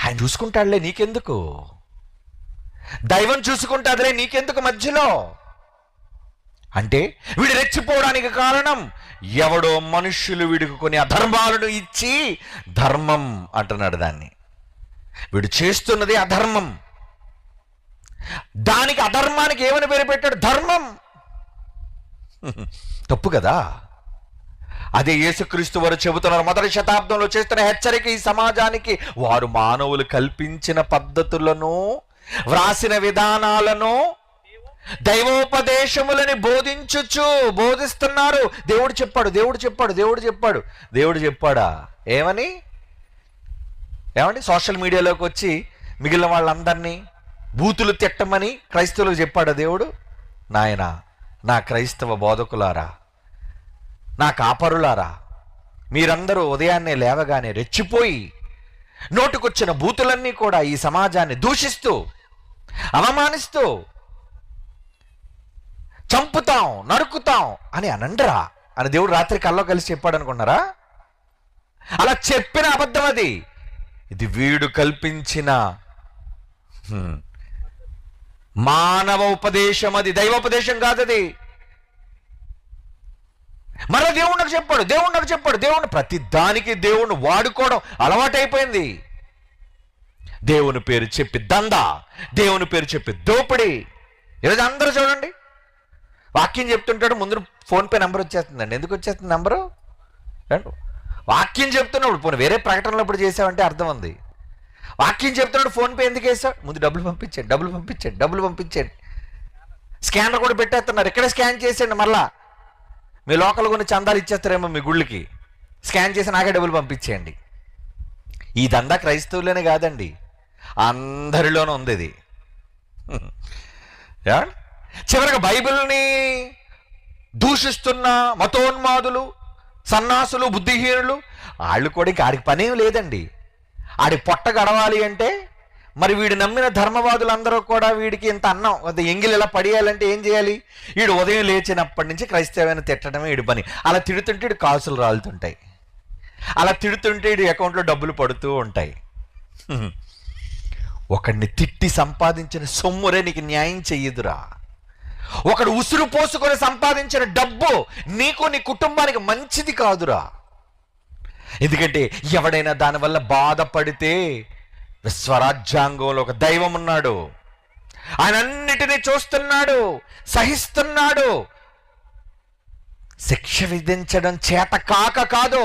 ఆయన చూసుకుంటాడులే, నీకెందుకు? దైవం చూసుకుంటాడులే, నీకెందుకు మధ్యలో? అంటే వీడు రెచ్చిపోవడానికి కారణం ఎవడో మనుష్యులు వీడికి కొన్ని అధర్మాలను ఇచ్చి ధర్మం అంటున్నాడు దాన్ని. వీడు చేస్తున్నది అధర్మం. దానికి అధర్మానికి ఏమని పేరు పెట్టాడు? ధర్మం. తప్పు కదా. అదే యేసుక్రీస్తు వారు చెబుతున్నారు, మొదటి శతాబ్దంలో చేస్తున్న హెచ్చరిక ఈ సమాజానికి. వారు మానవులు కల్పించిన పద్ధతులను, వ్రాసిన విధానాలను, దైవోపదేశములని బోధిస్తున్నారు. దేవుడు చెప్పాడు, దేవుడు చెప్పాడు, దేవుడు చెప్పాడు. దేవుడు చెప్పాడా? ఏమని? సోషల్ మీడియాలోకి వచ్చి మిగిలిన వాళ్ళందరినీ బూతులు తిట్టమని క్రైస్తవులకు చెప్పాడా దేవుడు? నాయనా, నా క్రైస్తవ బోధకులారా, నా కాపరులారా, మీరందరూ ఉదయాన్నే లేవగానే రెచ్చిపోయి నోటుకొచ్చిన బూతులన్నీ కూడా ఈ సమాజాన్ని దూషిస్తూ, అవమానిస్తూ, చంపుతాం, నరుకుతాం అని అనండరా అని దేవుడు రాత్రి కల్లో కలిసి చెప్పాడు అనుకున్నారా? అలా చెప్పిన అబద్ధం అది. ఇది వీడు కల్పించిన మానవ ఉపదేశం, అది దైవోపదేశం కాదు అది. మరో దేవుడు నాకు చెప్పాడు, దేవుడు నాకు చెప్పాడు, దేవుడు ప్రతి దానికి దేవుణ్ణి వాడుకోవడం అలవాటైపోయింది. దేవుని పేరు చెప్పి దందా, దేవుని పేరు చెప్పి దోపిడీ. ఈరోజు అందరూ చూడండి, వాక్యం చెప్తుంటాడు, ముందు ఫోన్పే నెంబర్ వచ్చేస్తుందండి. ఎందుకు వచ్చేస్తుంది నెంబరు? వాక్యం చెప్తున్నప్పుడు, పోనీ వేరే ప్రకటనలో ఇప్పుడు చేసావంటే అర్థం ఉంది. వాక్యం చెప్తున్నాడు, ఫోన్పే ఎందుకు వేసావు? ముందు డబ్బులు పంపించండి, డబ్బులు పంపించండి, డబ్బులు పంపించండి. స్కానర్ కూడా పెట్టేస్తున్నారు, ఇక్కడే స్కాన్ చేసేయండి. మళ్ళా మీ లోకల్ కొన్ని చందాలు ఇచ్చేస్తారేమో మీ గుళ్ళకి, స్కాన్ చేసి నాకే డబ్బులు పంపించేయండి. ఈ దందా క్రైస్తవులనే కాదండి, అందరిలోనూ ఉంది ఇది. చివరికి బైబిల్ని దూషిస్తున్న మతోన్మాదులు, సన్నాసులు, బుద్ధిహీనులు, వాళ్ళు కూడా ఇంకా ఆడికి పనేం లేదండి. ఆడి పొట్ట గడవాలి అంటే మరి వీడు నమ్మిన ధర్మవాదులందరూ కూడా వీడికి ఇంత అన్నం ఎంగిలి ఇలా పడేయాలంటే ఏం చేయాలి? వీడు ఉదయం లేచినప్పటి నుంచి క్రైస్తవాన్ని తిట్టడమే వీడి పని. అలా తిడుతుంటే వీడు కాసులు రాలుతుంటాయి, అలా తిడుతుంటే వీడి అకౌంట్లో డబ్బులు పడుతూ ఉంటాయి. ఒకడిని తిట్టి సంపాదించిన సొమ్మురే నీకు న్యాయం చెయ్యదురా. ఒకడు ఉసురు పోసుకొని సంపాదించిన డబ్బు నీకు, నీ కుటుంబానికి మంచిది కాదురా. ఎందుకంటే ఎవడైనా దానివల్ల బాధపడితే, విశ్వరాజ్యాంగంలో ఒక దైవం ఉన్నాడు, ఆయన అన్నిటినీ చూస్తున్నాడు, సహిస్తున్నాడు. శిక్ష విధించడం చేత కాక కాదు,